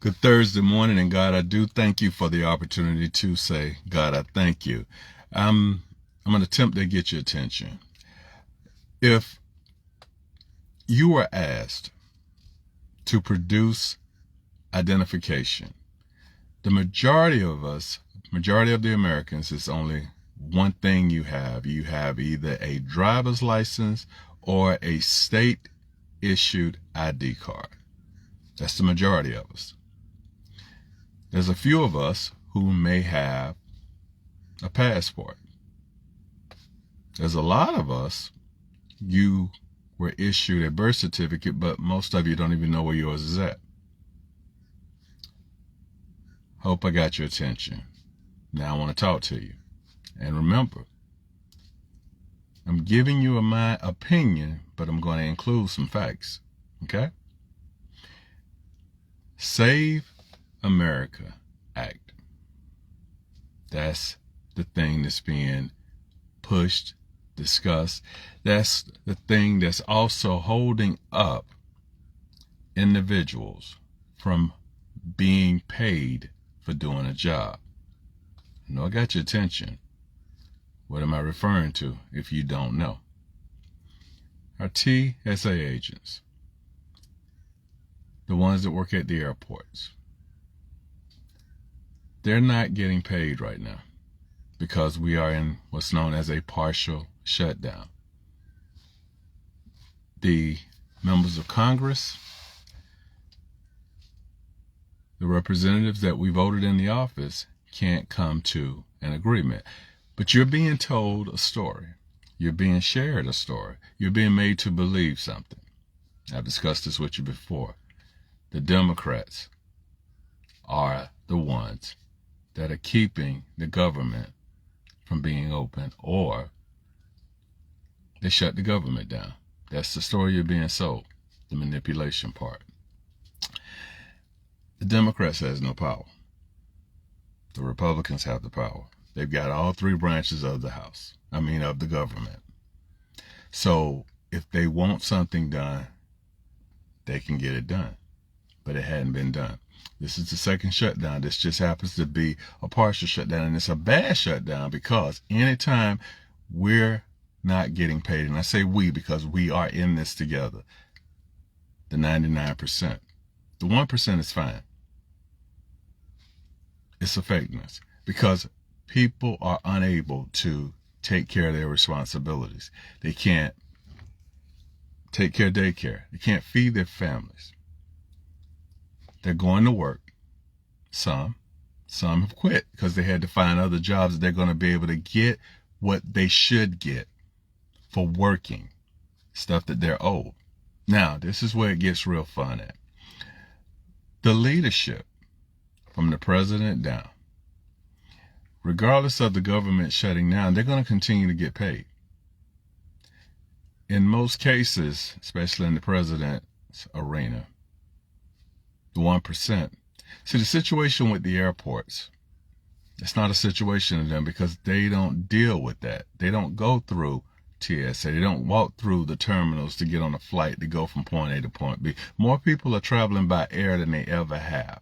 Good Thursday morning, and God, I do thank you for the opportunity to say, God, I thank you. I'm going to attempt to get your attention. If you were asked to produce identification, the majority of the Americans, is only one thing you have. You have either a driver's license or a state-issued ID card. That's the majority of us. There's a few of us who may have a passport. There's a lot of us, you were issued a birth certificate, but most of you don't even know where yours is at. Hope I got your attention. Now I want to talk to you. And remember, I'm giving you my opinion, but I'm going to include some facts. Okay? Save America Act. That's the thing that's being pushed, discussed. That's the thing that's also holding up individuals from being paid for doing a job. I know I got your attention. What am I referring to if you don't know? Our TSA agents, the ones that work at the airports, they're not getting paid right now because we are in what's known as a partial shutdown. The members of Congress, the representatives that we voted in the office, can't come to an agreement. But you're being told a story. You're being shared a story. You're being made to believe something. I've discussed this with you before. The Democrats are the ones that are keeping the government from being open, or they shut the government down. That's the story you're being sold, the manipulation part. The Democrats has no power. The Republicans have the power. They've got all three branches of the House. Of the government. So if they want something done, they can get it done. But it hadn't been done. This is the second shutdown. This just happens to be a partial shutdown, and it's a bad shutdown because anytime we're not getting paid, and I say we because we are in this together, the 99%. The 1% is fine. It's affecting us because people are unable to take care of their responsibilities. They can't take care of daycare. They can't feed their families. They're going to work. Some have quit because they had to find other jobs that they're going to be able to get what they should get for working, stuff that they're owed. Now, this is where it gets real fun at. The leadership, from the president down, regardless of the government shutting down, they're going to continue to get paid. In most cases, especially in the president's arena, the 1%. See, the situation with the airports, it's not a situation of them because they don't deal with that. They don't go through TSA. They don't walk through the terminals to get on a flight to go from point A to point B. More people are traveling by air than they ever have.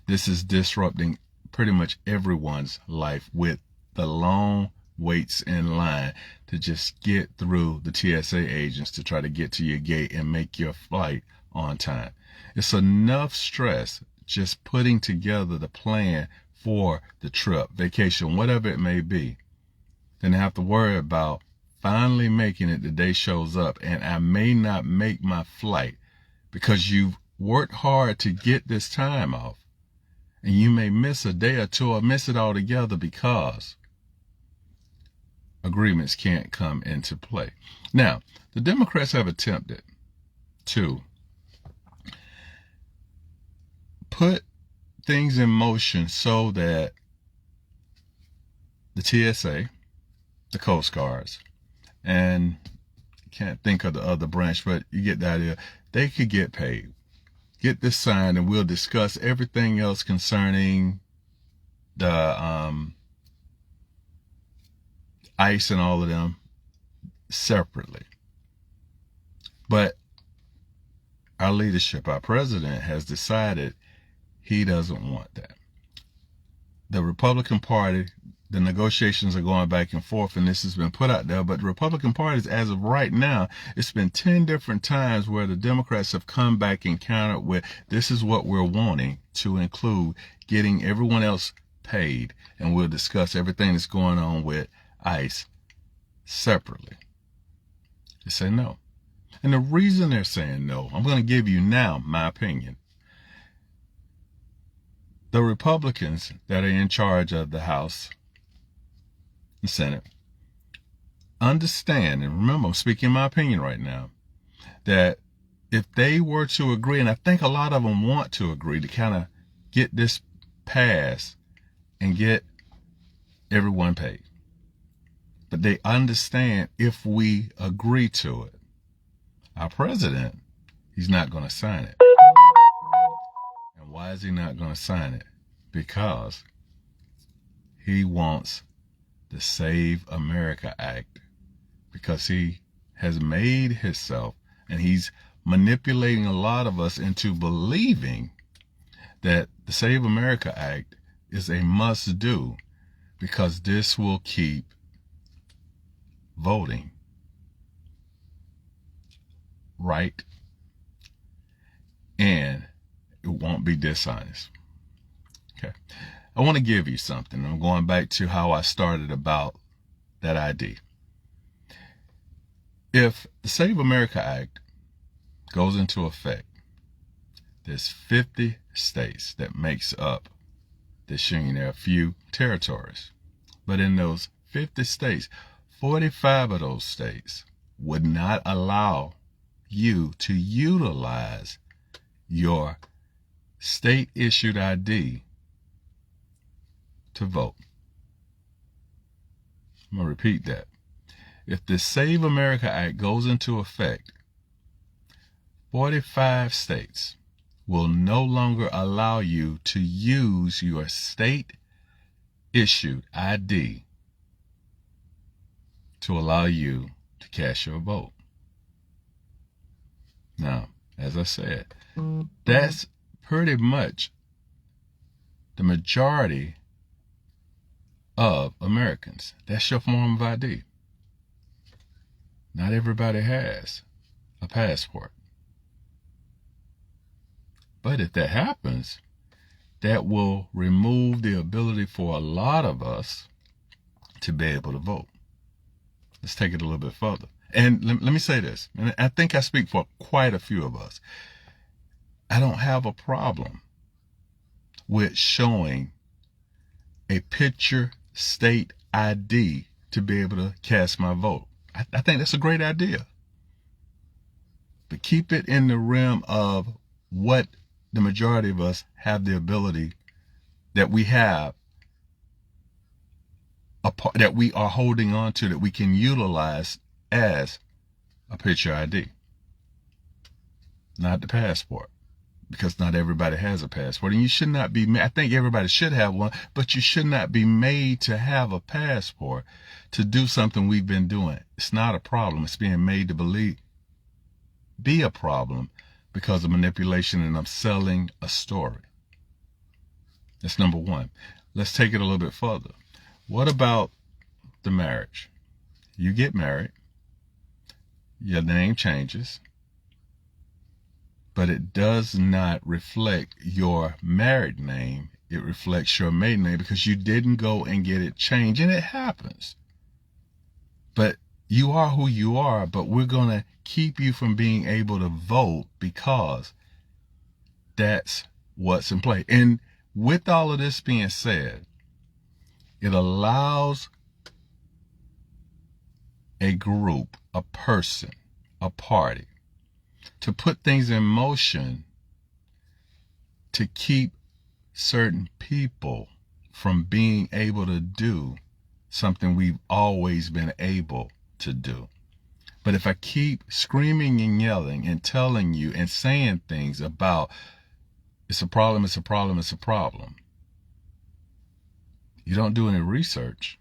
This is disrupting pretty much everyone's life with the long waits in line to just get through the TSA agents to try to get to your gate and make your flight on time. It's enough stress just putting together the plan for the trip, vacation, whatever it may be, than to have to worry about finally making it the day shows up and I may not make my flight because you've worked hard to get this time off. And you may miss a day or two or miss it altogether because agreements can't come into play. Now, the Democrats have attempted to put things in motion so that the TSA, the Coast Guards, and I can't think of the other branch, but you get the idea, they could get paid. Get this signed and we'll discuss everything else concerning the ICE and all of them separately. But our leadership, our president, has decided he doesn't want that. The Republican Party, the negotiations are going back and forth, and this has been put out there. But the Republican Party, as of right now, it's been 10 different times where the Democrats have come back and countered with, this is what we're wanting, to include getting everyone else paid. And we'll discuss everything that's going on with ICE separately. They say no. And the reason they're saying no, I'm going to give you now my opinion. The Republicans that are in charge of the House and Senate understand, and remember, I'm speaking my opinion right now, that if they were to agree, and I think a lot of them want to agree to kind of get this passed and get everyone paid. But they understand if we agree to it, our president, he's not going to sign it. And why is he not going to sign it? Because he wants the Save America Act, because he has made himself, and he's manipulating a lot of us into believing that the Save America Act is a must do, because this will keep voting right, and it won't be dishonest. Okay. I want to give you something. I'm going back to how I started about that ID. If the Save America Act goes into effect, there's 50 states that makes up this union. There are a few territories, but in those 50 states, 45 of those states would not allow you to utilize your state issued ID to vote. I'm going to repeat that. If the Save America Act goes into effect, 45 states will no longer allow you to use your state issued ID to allow you to cast your vote. Now, as I said, that's pretty much the majority of Americans. That's your form of ID. Not everybody has a passport. But if that happens, that will remove the ability for a lot of us to be able to vote. Let's take it a little bit further. And let me say this, and I think I speak for quite a few of us. I don't have a problem with showing a picture state ID to be able to cast my vote. I think that's a great idea. But keep it in the realm of what the majority of us have the ability that we have, that we are holding on to, that we can utilize as a picture ID. Not the passport, because not everybody has a passport, and you should not be made. I think everybody should have one, but you should not be made to have a passport to do something we've been doing. It's not a problem. It's being made to be a problem because of manipulation, and I'm selling a story. That's number one. Let's take it a little bit further. What about the marriage? You get married, your name changes, but it does not reflect your married name. It reflects your maiden name because you didn't go and get it changed, and it happens. But you are who you are, but we're going to keep you from being able to vote because that's what's in play. And with all of this being said, it allows a group, a person, a party to put things in motion to keep certain people from being able to do something we've always been able to do. But if I keep screaming and yelling and telling you and saying things about it's a problem, it's a problem, it's a problem, you don't do any research,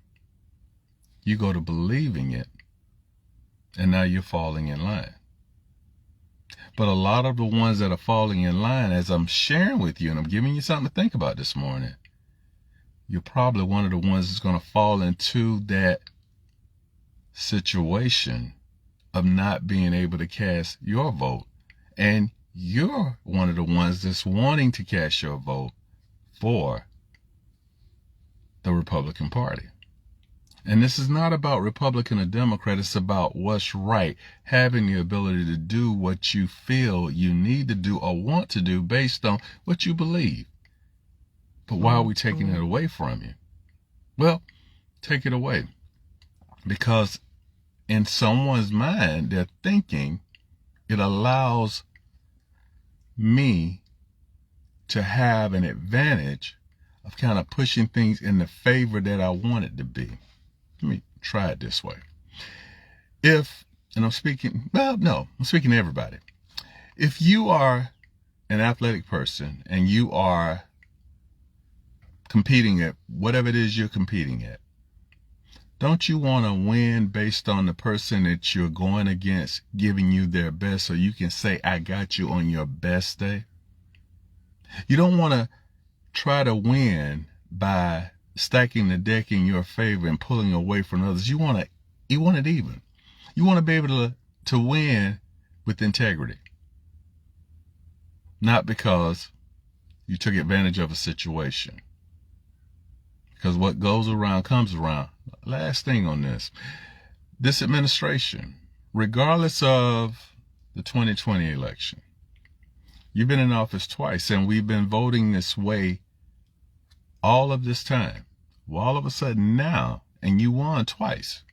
you go to believing it, and now you're falling in line. But a lot of the ones that are falling in line, as I'm sharing with you, and I'm giving you something to think about this morning, you're probably one of the ones that's going to fall into that situation of not being able to cast your vote. And you're one of the ones that's wanting to cast your vote for the Republican Party. And this is not about Republican or Democrat. It's about what's right. Having the ability to do what you feel you need to do or want to do based on what you believe. But why are we taking it away from you? Well, take it away. Because in someone's mind, they're thinking it allows me to have an advantage of kind of pushing things in the favor that I want it to be. Let me try it this way. I'm speaking to everybody. If you are an athletic person and you are competing at whatever it is you're competing at, don't you want to win based on the person that you're going against giving you their best so you can say, I got you on your best day? You don't want to try to win by stacking the deck in your favor and pulling away from others. You want it even. You want to be able to win with integrity. Not because you took advantage of a situation. Because what goes around comes around. Last thing on this administration, regardless of the 2020 election, you've been in office twice, and we've been voting this way all of this time. Well, all of a sudden now, and you won twice.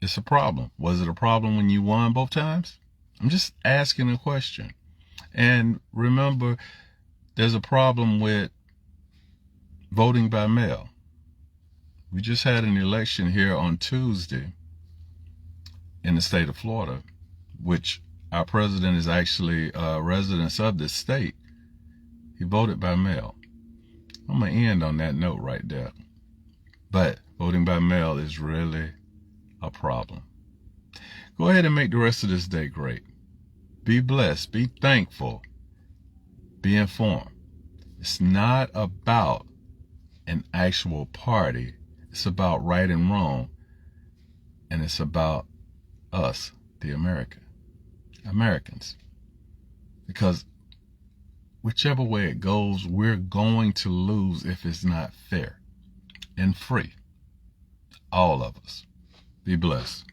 It's a problem. Was it a problem when you won both times? I'm just asking a question. And remember, there's a problem with voting by mail. We just had an election here on Tuesday in the state of Florida, which our president is actually a resident of this state. He voted by mail. I'm going to end on that note right there. But voting by mail is really a problem. Go ahead and make the rest of this day great. Be blessed. Be thankful. Be informed. It's not about an actual party. It's about right and wrong. And it's about us, the Americans. Because whichever way it goes, we're going to lose if it's not fair and free. All of us. Be blessed.